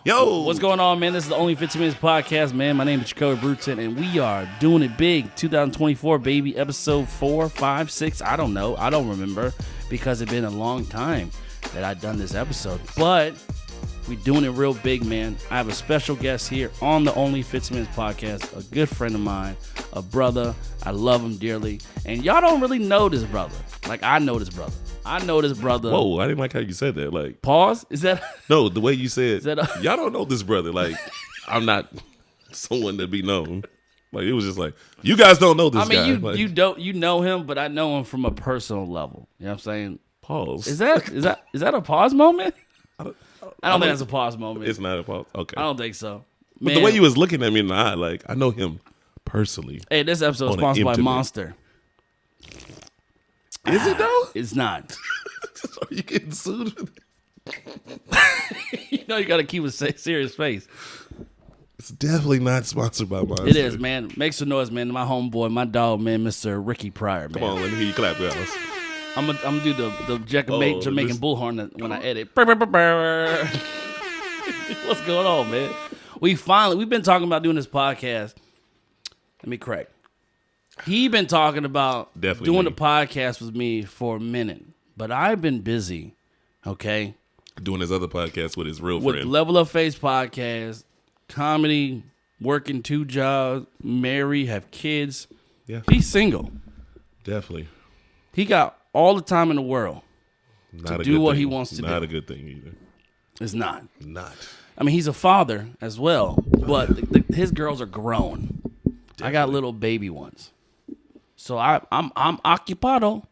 Yo! What's going on, man? This is the Only 15 Minutes podcast, man. My name is Jacoby Bruton, and we are doing it big. 2024, baby. Episode 4, 5, 6. I don't know. I don't remember because it's been a long time that I've done this episode. But we doing it real big, man. I have a special guest here on the Only 15 Minutes podcast, a good friend of mine, a brother. I love him dearly. And y'all don't really know this brother. Like, I know this brother. I know this brother. Whoa, I didn't like how you said that. Like, Pause? Is that... no, the way you said, that y'all don't know this brother. Like, I'm not someone to be known. Like, it was just like, you guys don't know this guy. I mean, like, you know him, but I know him from a personal level. You know what I'm saying? Pause. Is that a pause moment? I don't think that's a pause moment. It's not a pause. Okay. I don't think so. But Man, the way you was looking at me in the eye, like, I know him personally. hey, this episode is sponsored by Monster. Is it though? It's not. Are you getting sued? You know you got to keep a serious face. It's definitely not sponsored by Monster. It is, man. Make some noise, man. My homeboy, my dog, man, Mr. Rickey Pryor, man. Come on, let me hear you clap, guys. I'm gonna do the Jamaican bullhorn when I edit. What's going on, man? We've been talking about doing this podcast. Let me correct. He been talking about doing the podcast with me for a minute, but I've been busy. Okay, doing his other podcast with his real friend. With Level Up Face podcast, comedy, working 2 jobs, married, have kids. Yeah, he's single. Definitely. He got all the time in the world to do what he wants to do. Not a good thing either. It's not. Not. I mean, he's a father as well, but his girls are grown. Definitely. I got little baby ones, so I'm occupado.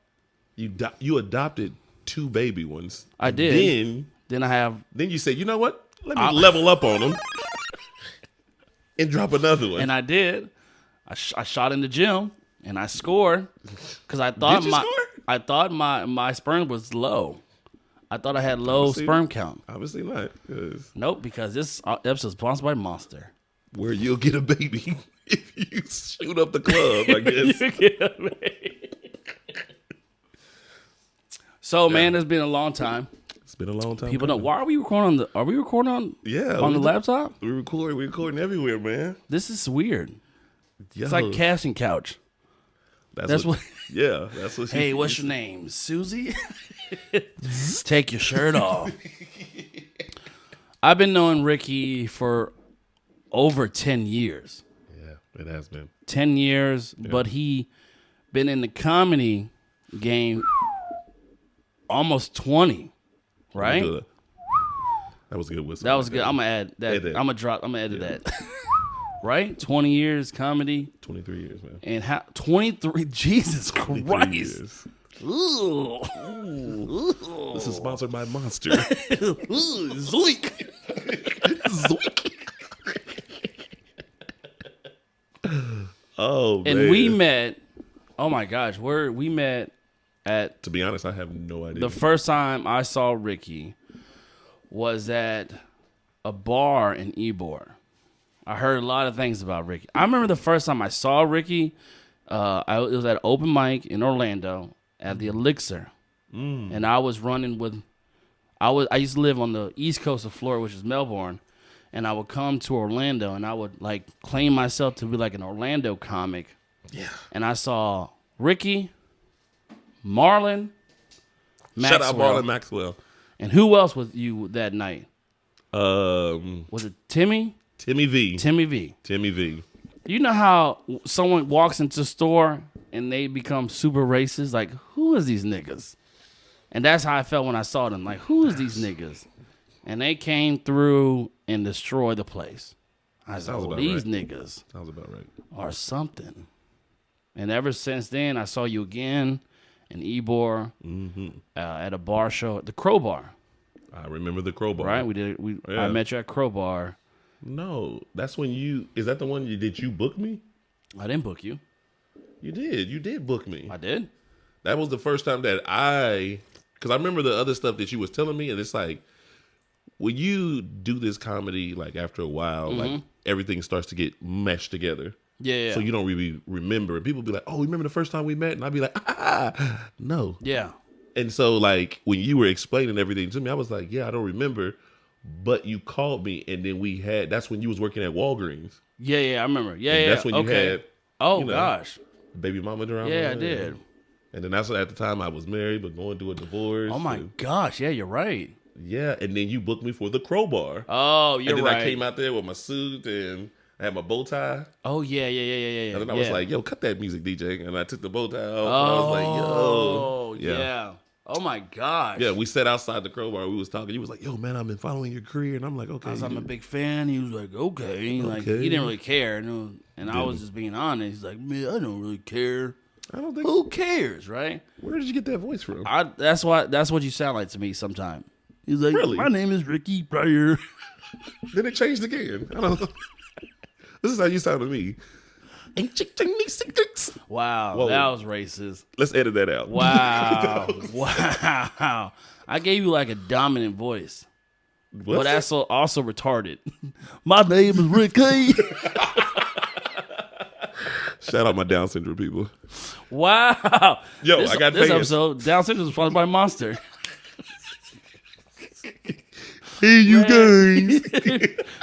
You adopted 2 baby ones. I did. Then I have. Then you said, you know what? Let me level up on them and drop another one. And I did. I shot in the gym and I scored because I thought my sperm was low. I thought I had low sperm count. Obviously not. Nope, because this episode is sponsored by Monster. Where you'll get a baby if you shoot up the club, I guess. You get a baby. So, man, it's been a long time. It's been a long time. People know. Why are we recording on the laptop? We're recording everywhere, man. This is weird. Yo. It's like casting couch. That's what. Yeah, that's what. Hey, what's your name, Susie? Take your shirt off. I've been knowing Rickey for over 10 years. Yeah, it has been 10 years, but he been in the comedy game almost 20. Right? That was a good whistle. That was good. I'm gonna add that. I'm gonna edit that. Right? 20 years comedy. 23 years, man. And 23. Jesus 23 Christ. Years. Ooh. This is sponsored by Monster. Zoink. Zoink. Oh, man. And we met. Oh my gosh, we met at. To be honest, I have no idea. The first time I saw Rickey was at a bar in Ybor. I heard a lot of things about Rickey. I remember the first time I saw Rickey, it was at an open mic in Orlando at the Elixir. And I was running with, I used to live on the east coast of Florida, which is Melbourne, and I would come to Orlando and I would like claim myself to be like an Orlando comic. Yeah. And I saw Rickey, Marlon, Maxwell. Shout out Marlon Maxwell. And who else was you that night? Was it Timmy? Timmy V. Timmy V. You know how someone walks into a store and they become super racist? Like, who is these niggas? And that's how I felt when I saw them. Like, who is these niggas? And they came through and destroyed the place. I said, oh, these niggas sounds about right. Are something. And ever since then, I saw you again in Ybor at a bar show at the Crowbar. I remember the Crowbar. Right? I met you at Crowbar. No, that's when is that the one did you book me? I didn't book you. You did book me. I did? That was the first time that because I remember the other stuff that you was telling me, and it's like, when you do this comedy, like after a while, like everything starts to get meshed together. Yeah. So you don't really remember. And people be like, oh, remember the first time we met? And I'd be like, no. Yeah. And so like when you were explaining everything to me, I was like, yeah, I don't remember. But you called me, and then that's when you was working at Walgreens. Yeah, I remember. Yeah, And yeah. that's when you had, oh, gosh. baby mama drama. Yeah, I did. And then that's at the time I was married, but going through a divorce. Oh, my gosh. Yeah, you're right. Yeah, and then you booked me for the Crowbar. Oh, you're right. And then I came out there with my suit, and I had my bow tie. Oh, yeah. And then I was like, yo, cut that music, DJ. And I took the bow tie off, oh, and I was like, yo. Yeah. Oh, my gosh. Yeah, we sat outside the Crowbar. We was talking. He was like, yo, man, I've been following your career. And I'm like, okay. I'm a big fan. He was like, okay. Like, he didn't really care. And I was just being honest. He's like, man, I don't really care. I don't think. Who cares, right? Where did you get that voice from? That's what you sound like to me sometimes. He's like, really? My name is Rickey Pryor. Then it changed again. I don't know. This is how you sound to me. Ain't you telling me secrets? Wow, Whoa. that was racist. Let's edit that out. Wow, wow. I gave you like a dominant voice, but that's also retarded. My name is Rickey. Shout out my Down syndrome people. Wow. Yo, I got this fans. episode. Down syndrome is sponsored by Monster. Hey, you guys.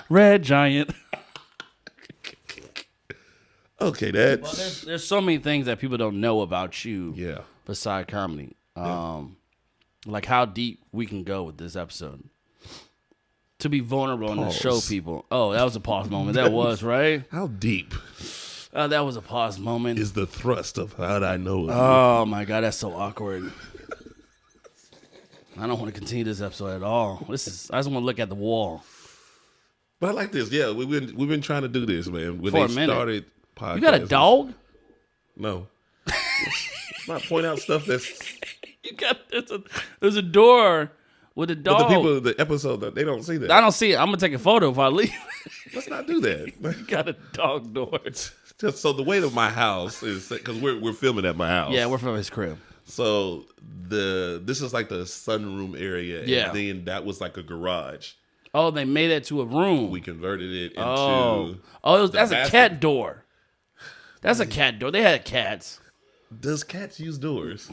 Red Giant. Okay, Well, that's there's so many things that people don't know about you. yeah. Beside comedy, like how deep we can go with this episode. To be vulnerable and to show people. Oh, that was a pause moment. That was right. How deep That was a pause moment. is the thrust of how I know? Oh my god, that's so awkward. I don't want to continue this episode at all. I just want to look at the wall. But I like this. Yeah, we've been trying to do this, man. When For a they minute. started podcasting. You got a dog? No. Not point out stuff that's. You got there's a door with a dog. But the people, the episode, they don't see that. I don't see it. I'm gonna take a photo if I leave. Let's not do that. You got a dog door. Just so the weight of my house is because we're filming at my house. Yeah, we're from his crib. So this is like the sunroom area. Yeah. And then that was like a garage. Oh, they made that to a room. We converted it into. That's a cat door. That's a cat door. They had cats. Does cats use doors?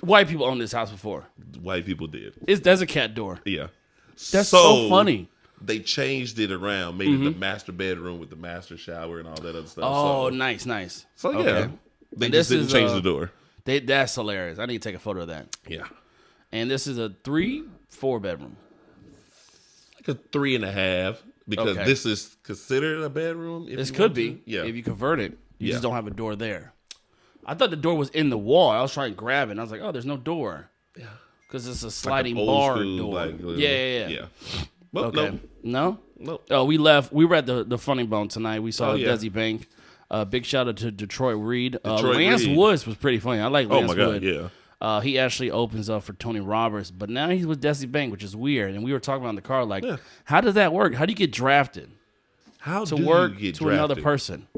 White people owned this house before. White people did. That's a cat door. Yeah. That's so funny. They changed it around, made it the master bedroom with the master shower and all that other stuff. Oh, so, nice. So yeah, Okay. they And just this didn't is, change the door. That's hilarious. I need to take a photo of that. Yeah, And this is a 3-4 bedroom. like a 3.5 because Okay. this is considered a bedroom. If This you could want be. to. Yeah. If you convert it. You Yeah. just don't have a door there. I thought the door was in the wall. I was trying to grab it. And I was like, oh, there's no door. Yeah. Because it's a Like sliding an old bar school, door. like, Yeah. Well, Okay. No? no. Oh, we left. We were at the Funny Bone tonight. We saw yeah. Desi Bank. Big shout out to Detroit Reed. Detroit Lance Reed. Woods was pretty funny. I like Oh Lance my God, Wood. yeah. He actually opens up for Tony Roberts, but now he's with Desi Bank, which is weird. And we were talking about in the car, like, how does that work? How do you get drafted How to do work you get to another drafted? person?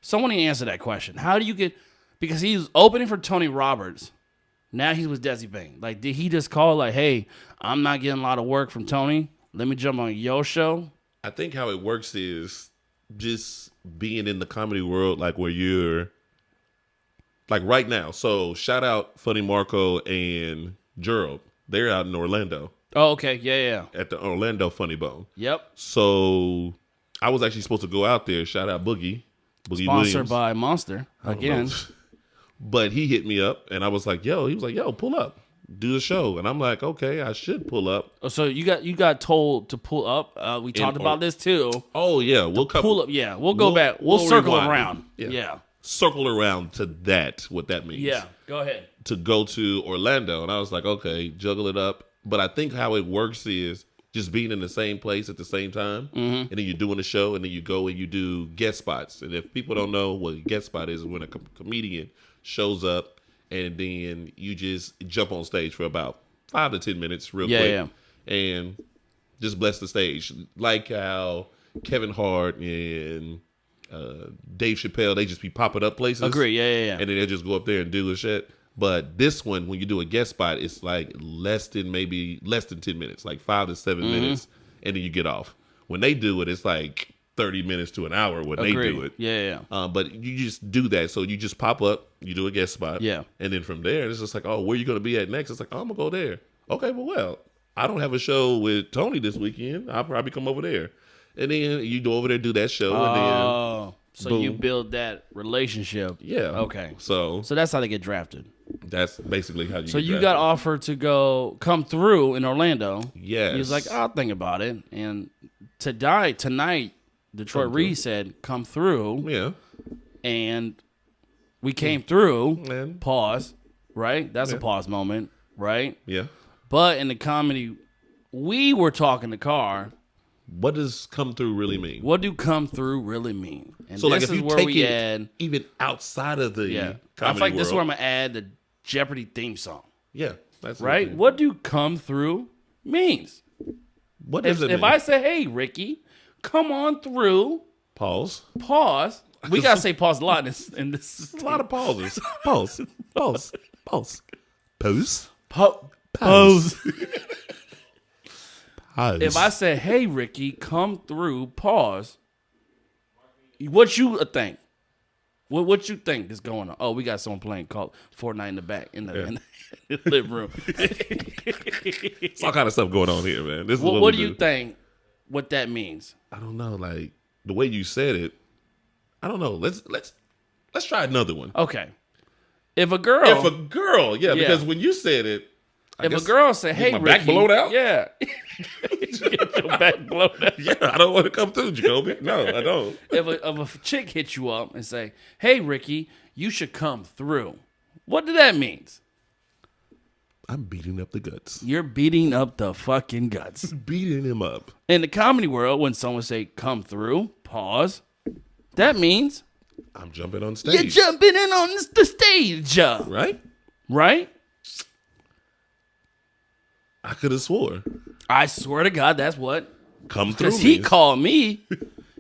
Someone answer that question. How do you get? Because he's opening for Tony Roberts. Now he's with Desi Bank. Like, did he just call like, hey, I'm not getting a lot of work from Tony. Let me jump on your show. I think how it works is just being in the comedy world, like where you're like right now. So shout out Funny Marco and Gerald. They're out in Orlando Oh, okay. Yeah. at the Orlando Funny Bone. Yep. So I was actually supposed to go out there. Shout out Boogie Sponsored Williams. by Monster I don't again. know. But he hit me up and I was like, yo, he was like, yo, pull up, do the show. And I'm like, okay, I should pull up. Oh, so you got told to pull up. We talked about this too. Oh yeah, we'll Pull up. Yeah, we'll go back. We'll circle rewind. around. Yeah. Yeah. Circle around to that, what that means. Yeah. Go ahead. To go to Orlando. And I was like, okay, juggle it up. But I think how it works is just being in the same place at the same time. And then you're doing the show and then you go and you do guest spots. And if people don't know what a guest spot is, when a comedian shows up and then you just jump on stage for about 5 to 10 minutes real quick. And just bless the stage. Like how Kevin Hart and Dave Chappelle, they just be popping up places. Agree. Yeah. And then they'll just go up there and do the shit. But this one, when you do a guest spot, it's like less than 10 minutes, like 5 to 7 minutes, and then you get off. When they do it, it's like 30 minutes to an hour when they do it. Yeah. But you just do that. So you just pop up, you do a guest spot. Yeah. And then from there, it's just like, oh, where you going to be at next? It's like, oh, I'm going to go there. Okay, well, I don't have a show with Tony this weekend. I'll probably come over there. And then you go over there, do that show, and then so boom. you build that relationship. Yeah. Okay. So that's how they get drafted. that's basically how you So get you drafted. got offered to come through in Orlando. Yes. He was like, I'll think about it. And tonight, Detroit Reed said, come through. Yeah. And we came through. And Pause. Right? That's a pause moment. Right? yeah. But in the comedy, we were talking to Carr. What does come through really mean? What do come through really mean? And So this like if is you where take we it add, even outside of the I comedy feel like this is world, where I'm gonna add the Jeopardy theme song. yeah, that's Right? okay. What do come through means? What does it If mean? I say, hey, Ricky, come on through, Pause. pause. We gotta say pause a lot in this. A lot of pauses. Pause. Pause. Pause. Pose. Pause. Pause. If I say, hey, Ricky, come through, pause. What you think? What you think is going on? Oh, we got someone playing called Fortnite in the back in the living room. It's all kind of stuff going on here, man. This is What do you think? What that means? I don't know. Like the way you said it, I don't know. Let's try another one. Okay, if a girl, because when you said it, if a girl say, "Hey, my Ricky," back blown out? Yeah, get your back blown out. yeah, I don't want to come through, Jacoby. No, I don't. If a chick hits you up and say, "Hey, Ricky, you should come through," what do that mean? I'm beating up the guts. You're beating up the fucking guts. Beating him up. In the comedy world, when someone say "come through," pause, that means I'm jumping on stage. you're jumping in on the stage, Right? right? I could have swore. I swear to God, that's what. Come through. Because he means- called me,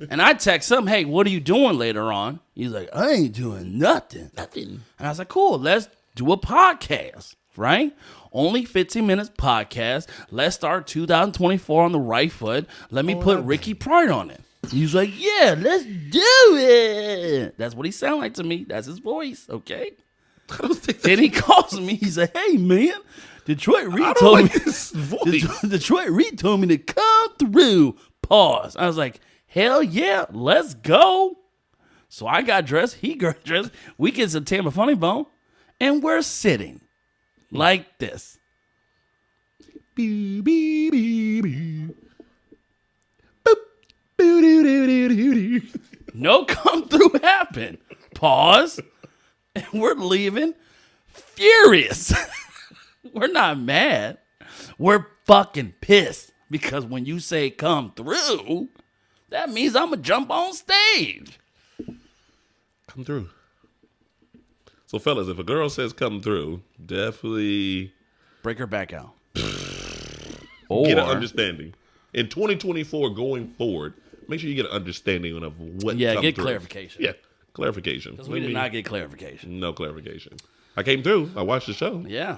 and I text him, "Hey, what are you doing later on?" He's like, "I ain't doing nothing." nothing. And I was like, "Cool, let's do a podcast, right? Only 15 minutes podcast. Let's start 2024 on the right foot. Let me put Ricky Pryor on it." He's like, "Yeah, let's do it." That's what he sounded like to me. That's his voice, okay? I don't think Then he calls me. He's like, "Hey, man, Detroit Reed I don't told like me this voice. Detroit Reed told me to come through." Pause. I was like, "Hell yeah, let's go." So I got dressed. He got dressed. We get some Tampa Funny Bone, and we're sitting like this. Boo, boo, boo, boo. Boop. Boo, doo, doo, doo, doo, doo. No come through happened. Pause. And we're leaving furious. We're not mad. We're fucking pissed. Because when you say come through, that means I'm going to jump on stage. Come through. So, fellas, if a girl says come through, definitely Break her back out. get an understanding. In 2024, going forward, make sure you get an understanding of what. Yeah, come get through. clarification. Yeah, clarification. Because we did not get clarification. No clarification. I came through. I watched the show. Yeah.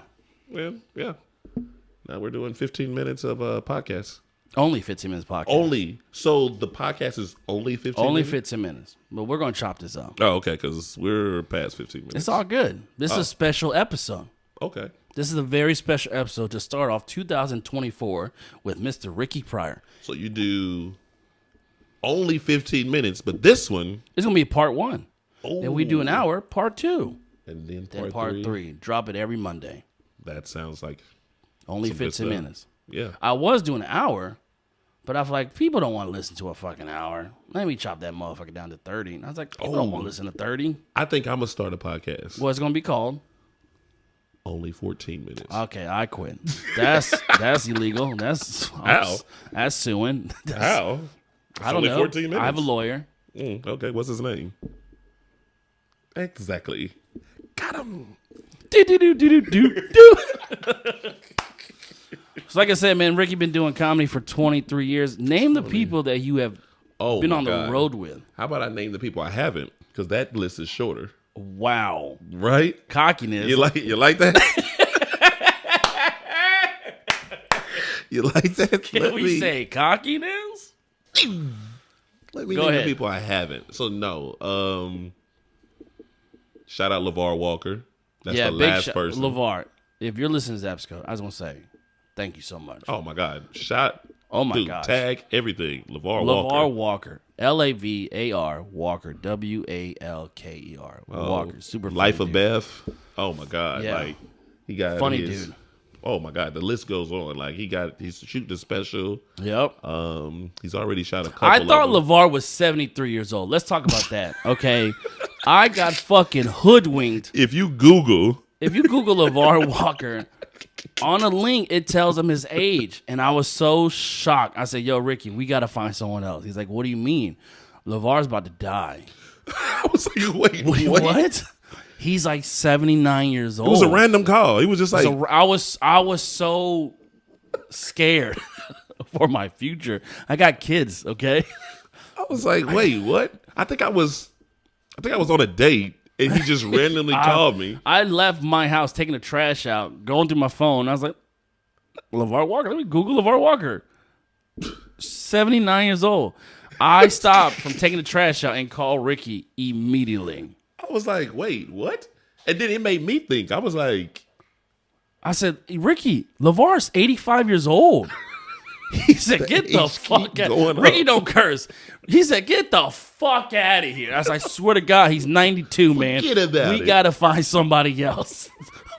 Yeah. Now we're doing 15 minutes of a podcast. Only 15 minutes podcast. Only. So the podcast is only 15 Only minutes? 15 minutes. But we're going to chop this up. Oh, okay, because we're past 15 minutes. It's all good. This is a special episode. Okay. This is a very special episode to start off 2024 with Mr. Ricky Pryor. So you do only 15 minutes, but this one. It's going to be part one. Oh, Then we do an hour, part two. And then Then part, part three. Drop it every Monday. That sounds like. Only some good 15 stuff. minutes. Yeah. I was doing an hour, but I feel like people don't want to listen to a fucking hour. Let me chop that motherfucker down to 30. And I was like, people don't want to listen to 30. I think I'm going to start a podcast. What's it going to be called? Only 14 minutes. Okay, I quit. That's illegal. That's suing. How? I don't only know. 14 minutes. I have a lawyer. Okay, what's his name? Exactly. Got him. Do. So like I said, man, Ricky been doing comedy for 23 years. Name the people that you have been my on God. the road with. How about I name the people I haven't? Because that list is shorter. Wow. Right? Cockiness. You like that? You like that? Can we say cockiness? Let me Go name ahead. the people I haven't. So no. Shout out LeVar Walker. That's the big last person. LeVar, if you're listening to this episode, I was going to say, Thank you so much. Oh my God, shot. Oh my dude, gosh. tag everything. LeVar Walker. LAVAR Walker. WALKER. Walker. Super funny Life of dude. Beth. Oh my God, Yeah. like he got Funny his, dude. Oh my God, the list goes on. Like he's shooting the special. Yep. He's already shot a couple. I thought of them. LeVar was 73 years old. Let's talk about that. Okay. I got fucking hoodwinked. If you Google LeVar Walker, on a link, it tells him his age. And I was so shocked. I said, yo, Ricky, we got to find someone else. He's like, what do you mean? LeVar's about to die. I was like, wait, What? He's like 79 years old. It was a random call. He was just like, I was so scared for my future. I got kids, okay? I was like, wait, what? I think I was on a date and he just randomly called me. I left my house taking the trash out, going through my phone. I was like, LeVar Walker. Let me Google LeVar Walker. 79 years old. I stopped from taking the trash out and called Ricky immediately. I was like, wait, what? And then it made me think. I was like, I said, Ricky, LeVar's 85 years old. He said, get the fuck out. Ricky don't curse. He said, get the fuck out of here. I said, I swear to God, he's 92, man. We got to find somebody else.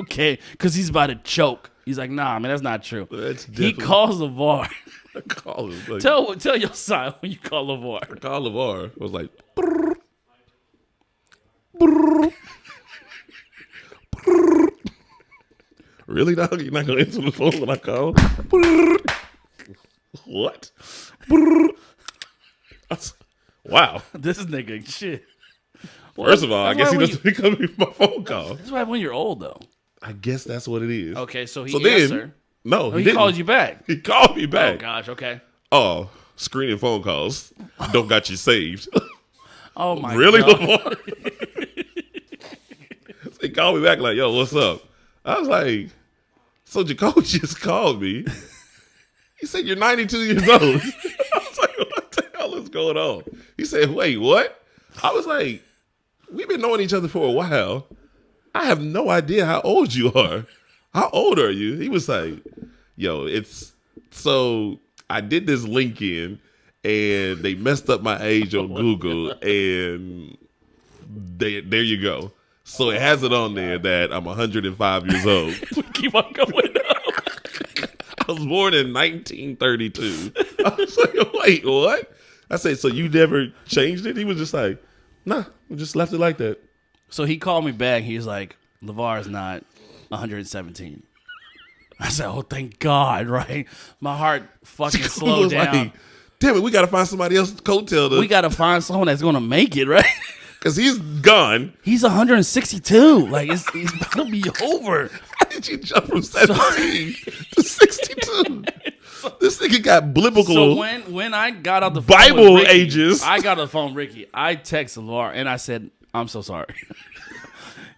Okay? Because he's about to choke. He's like, nah, man, that's not true. He calls LeVar. I call him. Like, tell your side when you call LeVar. I called LeVar. I was like, brrr, brrr, brrr. Really, dog? You're not going to answer the phone when I call? Brrr. What? Brrr. Wow. This nigga shit. First of all, I guess he doesn't pick up my phone call. That's why when you're old, though. I guess that's what it is. Okay, so he then, answered. No, he called you back. He called me back. Oh, gosh, okay. Oh, screening phone calls. Don't got you saved. Oh, my really, God. Lamar? He called me back like, yo, what's up? I was like, so Jacoby just called me. He said, you're 92 years old. I was like, what the hell is going on? He said, wait, what? I was like, we've been knowing each other for a while. I have no idea how old you are. How old are you? He was like, yo, so I did this link in and they messed up my age on Google and there you go. So it has it on there that I'm 105 years old. Keep on going up. I was born in 1932. I was like, wait, what? I said, so you never changed it? He was just like, nah, we just left it like that. So he called me back. He's like, LeVar is not 117. I said, oh, thank God, right? My heart fucking slowed down. Like, damn it, we got to find somebody else to coattail. We got to find someone that's going to make it, right? Because he's gone. He's 162. Like, it's about to be over. How did you jump from 17 to 62? This nigga got biblical. So when I got out the phone Bible with Ricky, ages. I got on the phone, Ricky. I texted LeVar and I said, I'm so sorry.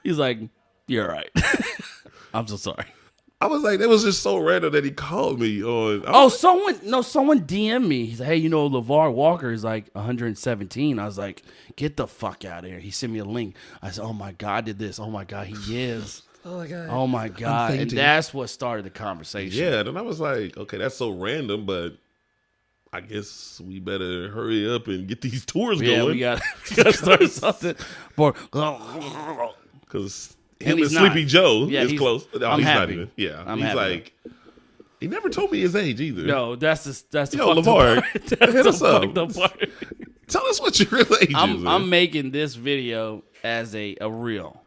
He's like, you're right. I'm so sorry. I was like, that was just so random that he called me on. Someone DM'd me. He's like, hey, LeVar Walker is like 117. I was like, get the fuck out of here. He sent me a link. I said, oh my God, I did this. Oh my God, he is. Oh my God. Oh my God. And that's what started the conversation. Yeah, and I was like, okay, that's so random, but I guess we better hurry up and get these tours going. Yeah, we got to start something. Because him and he's Sleepy not. Joe Yeah, is close. No, I'm he's happy. not even. Yeah, I'm he's happy. like, he never told me his age either. No, that's the Yo, fucked LeVar, up part. That's hit the us up. fucked up part. Tell us what your real age is. I'm making this video as a reel.